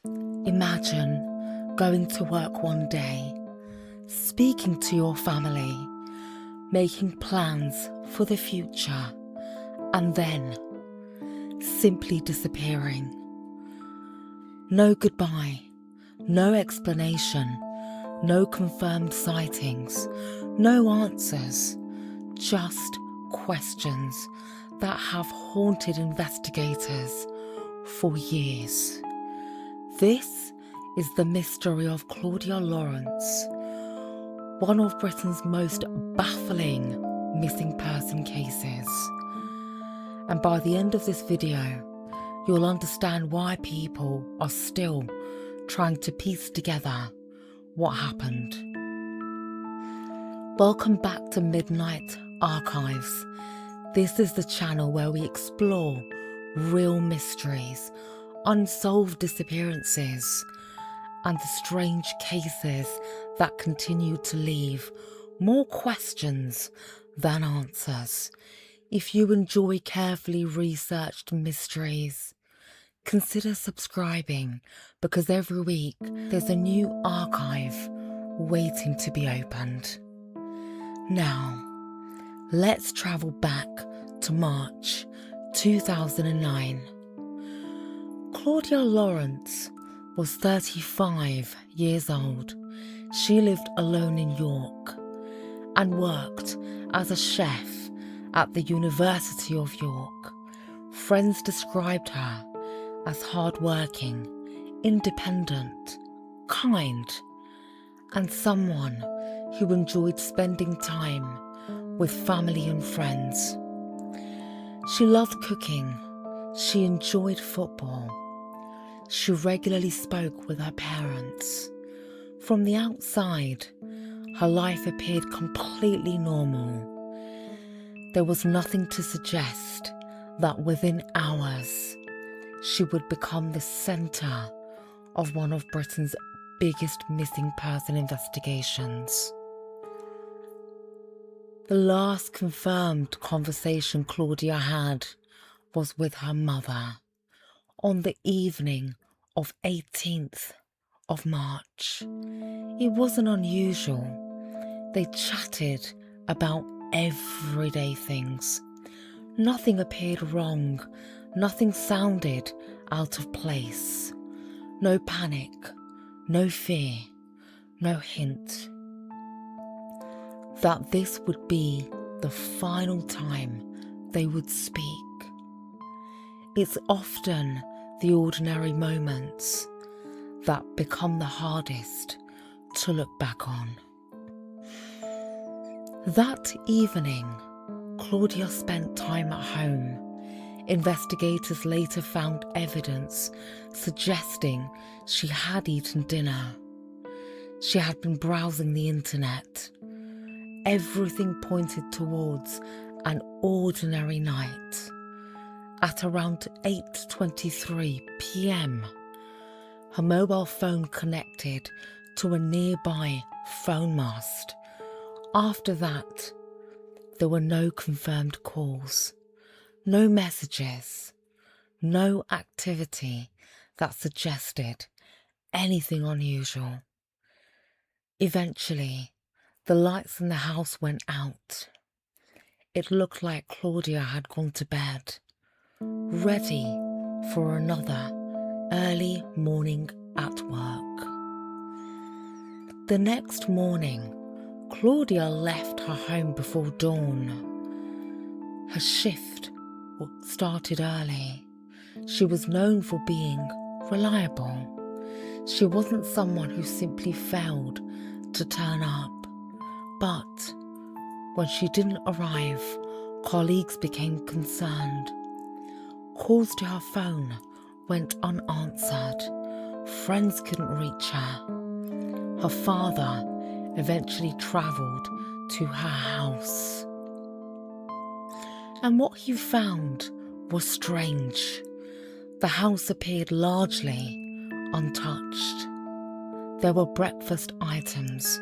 Imagine going to work one day, speaking to your family, making plans for the future, and then simply disappearing. No goodbye, no explanation, no confirmed sightings, no answers, just questions that have haunted investigators for years. This is the mystery of Claudia Lawrence, one of Britain's most baffling missing person cases. And by the end of this video, you'll understand why people are still trying to piece together what happened. Welcome back to Midnight Archives. This is the channel where we explore real mysteries, unsolved disappearances, and the strange cases that continue to leave more questions than answers. If you enjoy carefully researched mysteries, consider subscribing, because every week there's a new archive waiting to be opened. Now, let's travel back to March 2009. Claudia Lawrence was 35 years old. She lived alone in York and worked as a chef at the University of York. Friends described her as hardworking, independent, kind, and someone who enjoyed spending time with family and friends. She loved cooking. She enjoyed football. She regularly spoke with her parents. From the outside, her life appeared completely normal. There was nothing to suggest that within hours, she would become the centre of one of Britain's biggest missing person investigations. The last confirmed conversation Claudia had was with her mother on the evening of 18th of March. It wasn't unusual. They chatted about everyday things. Nothing appeared wrong. Nothing sounded out of place. No panic, no fear, no hint that this would be the final time they would speak. It's often the ordinary moments that become the hardest to look back on. That evening, Claudia spent time at home. Investigators later found evidence suggesting she had eaten dinner. She had been browsing the internet. Everything pointed towards an ordinary night. At around 8:23 p.m, her mobile phone connected to a nearby phone mast. After that, there were no confirmed calls, no messages, no activity that suggested anything unusual. Eventually, the lights in the house went out. It looked like Claudia had gone to bed, ready for another early morning at work. The next morning, Claudia left her home before dawn. Her shift started early. She was known for being reliable. She wasn't someone who simply failed to turn up. But when she didn't arrive, colleagues became concerned. Calls to her phone went unanswered. Friends couldn't reach her. Her father eventually travelled to her house. And what he found was strange. The house appeared largely untouched. There were breakfast items.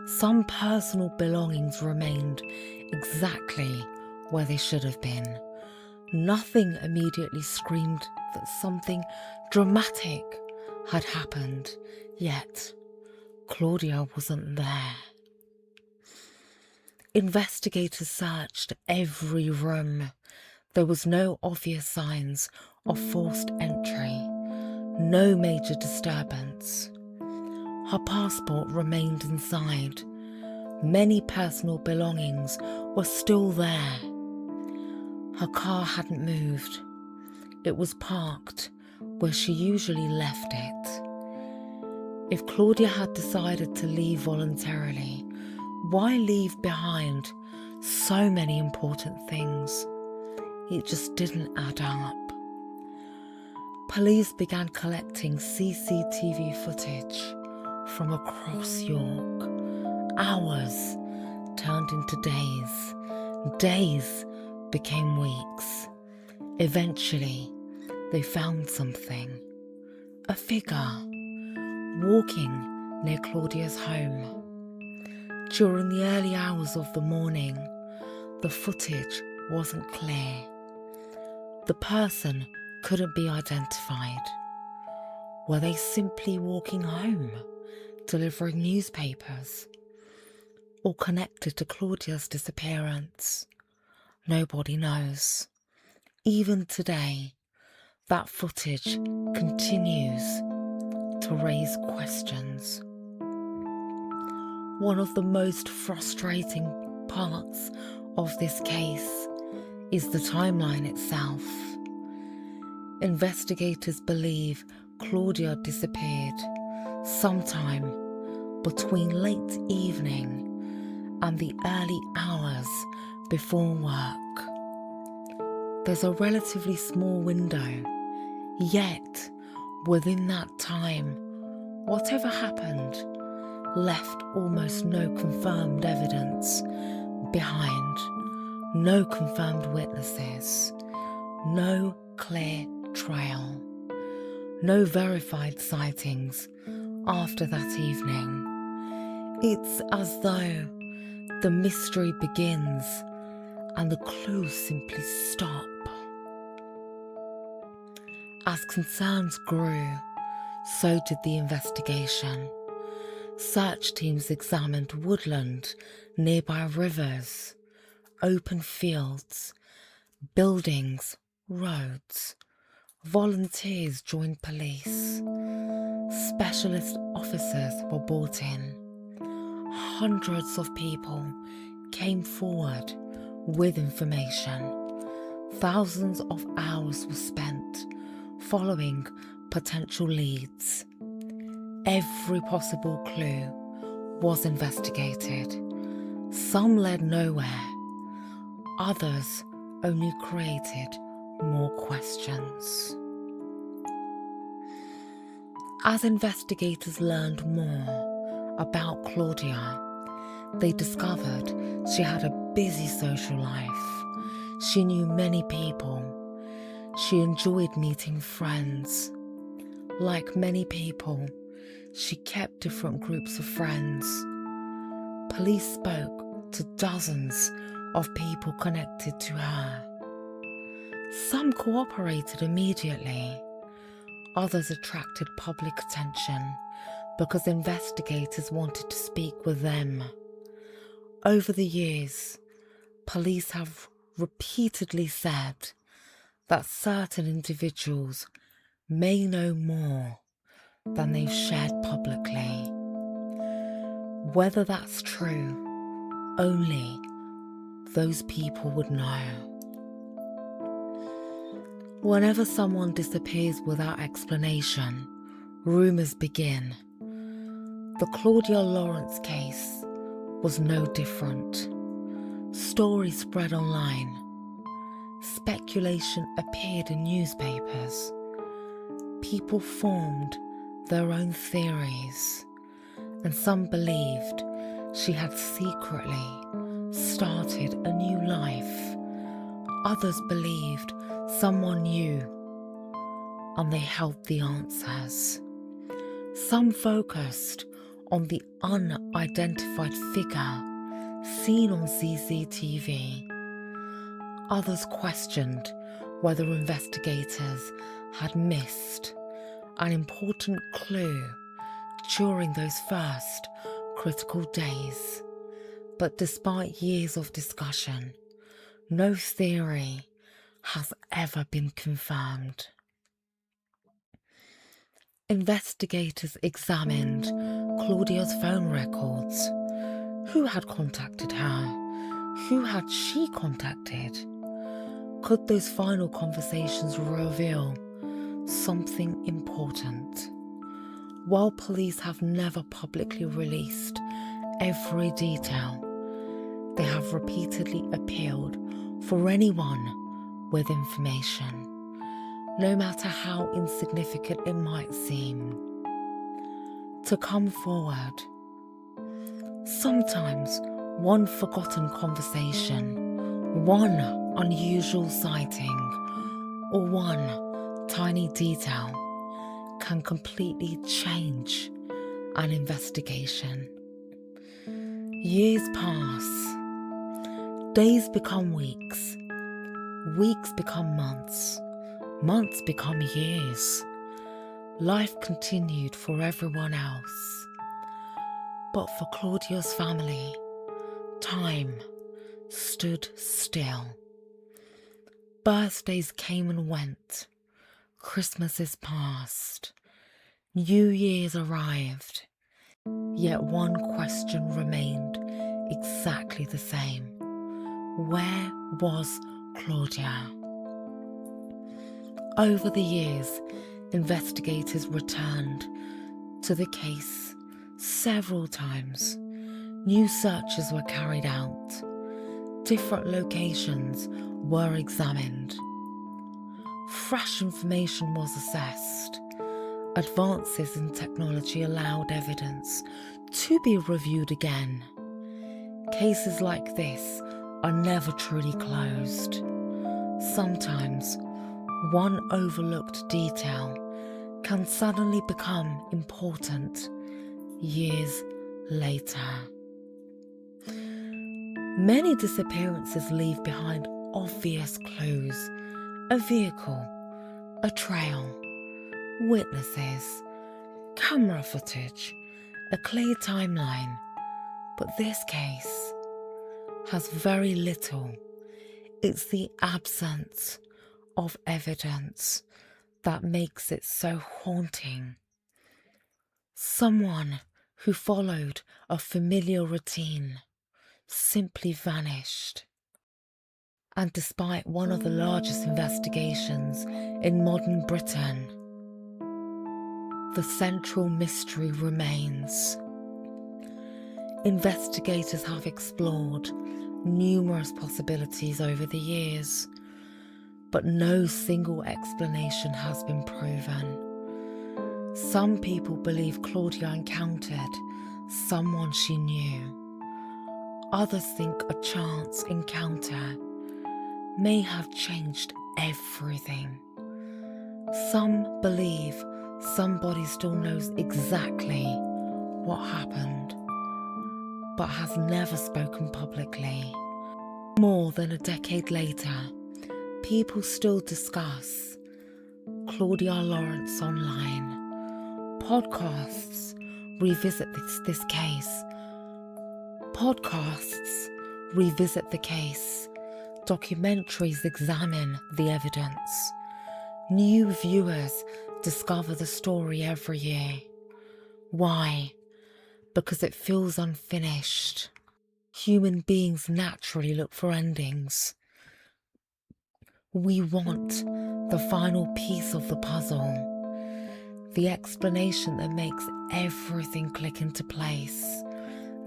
Some personal belongings remained exactly where they should have been. Nothing immediately screamed that something dramatic had happened, yet Claudia wasn't there. Investigators searched every room. There was no obvious signs of forced entry, no major disturbance. Her passport remained inside. Many personal belongings were still there. Her car hadn't moved. It was parked where she usually left it. If Claudia had decided to leave voluntarily, why leave behind so many important things? It just didn't add up. Police began collecting CCTV footage from across York. Hours turned into days. Days became weeks. Eventually, they found something. A figure walking near Claudia's home. During the early hours of the morning, the footage wasn't clear. The person couldn't be identified. Were they simply walking home, delivering newspapers, or connected to Claudia's disappearance? Nobody knows. Even today, that footage continues to raise questions. One of the most frustrating parts of this case is the timeline itself. Investigators believe Claudia disappeared sometime between late evening and the early hours before work. There's a relatively small window, yet within that time, whatever happened left almost no confirmed evidence behind, no confirmed witnesses, no clear trail, no verified sightings after that evening. It's as though the mystery begins and the clues simply stop. As concerns grew, so did the investigation. Search teams examined woodland, nearby rivers, open fields, buildings, roads. Volunteers joined police. Specialist officers were brought in. Hundreds of people came forward with information. Thousands of hours were spent following potential leads. Every possible clue was investigated. Some led nowhere. Others only created more questions. As investigators learned more about Claudia, they discovered she had a busy social life. She knew many people. She enjoyed meeting friends. Like many people, she kept different groups of friends. Police spoke to dozens of people connected to her. Some cooperated immediately. Others attracted public attention because investigators wanted to speak with them. Over the years, police have repeatedly said that certain individuals may know more than they've shared publicly. Whether that's true, only those people would know. Whenever someone disappears without explanation, rumours begin. The Claudia Lawrence case was no different. Stories spread online. Speculation appeared in newspapers. People formed their own theories, and some believed she had secretly started a new life. Others believed someone knew, and they held the answers. Some focused on the unidentified figure seen on CCTV. Others questioned whether investigators had missed an important clue during those first critical days. But despite years of discussion, no theory has ever been confirmed. Investigators examined Claudia's phone records. Who had contacted her? Who had she contacted? Could those final conversations reveal something important? While police have never publicly released every detail, they have repeatedly appealed for anyone with information, no matter how insignificant it might seem, to come forward. Sometimes one forgotten conversation, one unusual sighting, or one tiny detail can completely change an investigation. Years pass. Days become weeks. Weeks become months. Months become years. Life continued for everyone else. But for Claudia's family, time stood still. Birthdays came and went. Christmases passed. New Year's arrived. Yet one question remained exactly the same. Where was Claudia? Over the years, investigators returned to the case several times. New searches were carried out. Different locations were examined. Fresh information was assessed. Advances in technology allowed evidence to be reviewed again. Cases like this are never truly closed. Sometimes one overlooked detail can suddenly become important years later. Many disappearances leave behind obvious clues: a vehicle, a trail, witnesses, camera footage, a clear timeline. But this case has very little. It's the absence of evidence that makes it so haunting. Someone who followed a familiar routine simply vanished. And despite one of the largest investigations in modern Britain, the central mystery remains. Investigators have explored numerous possibilities over the years, but no single explanation has been proven. Some people believe Claudia encountered someone she knew. Others think a chance encounter may have changed everything. Some believe somebody still knows exactly what happened, but has never spoken publicly. More than a decade later, people still discuss Claudia Lawrence online. Podcasts revisit this case. Podcasts revisit the case. Documentaries examine the evidence. New viewers discover the story every year. Why? Because it feels unfinished. Human beings naturally look for endings. We want the final piece of the puzzle, the explanation that makes everything click into place.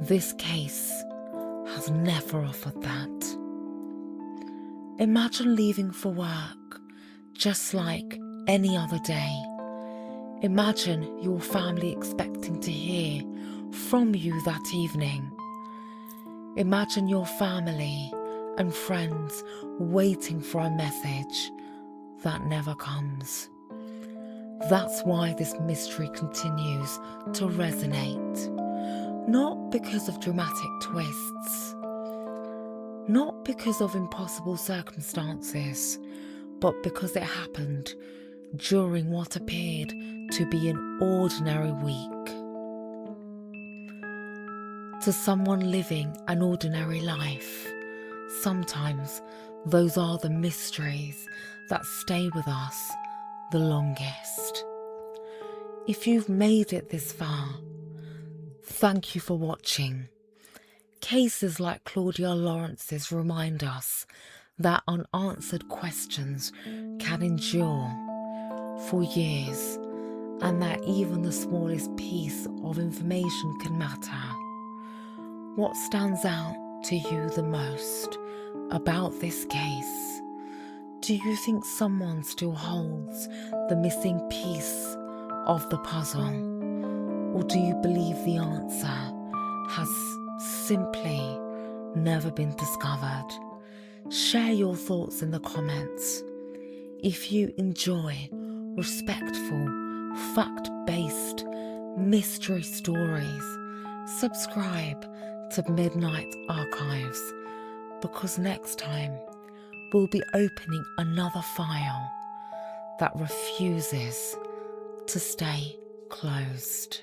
This case has never offered that. Imagine leaving for work just like any other day. Imagine your family expecting to hear from you that evening. Imagine your family and friends waiting for a message that never comes. That's why this mystery continues to resonate. Not because of dramatic twists, not because of impossible circumstances, but because it happened during what appeared to be an ordinary week. To someone living an ordinary life, sometimes those are the mysteries that stay with us the longest. If you've made it this far, thank you for watching. Cases like Claudia Lawrence's remind us that unanswered questions can endure for years, and that even the smallest piece of information can matter. What stands out to you the most about this case? Do you think someone still holds the missing piece of the puzzle? Or do you believe the answer has simply never been discovered? Share your thoughts in the comments. If you enjoy respectful, fact-based mystery stories, subscribe to Midnight Archives, because next time we'll be opening another file that refuses to stay closed.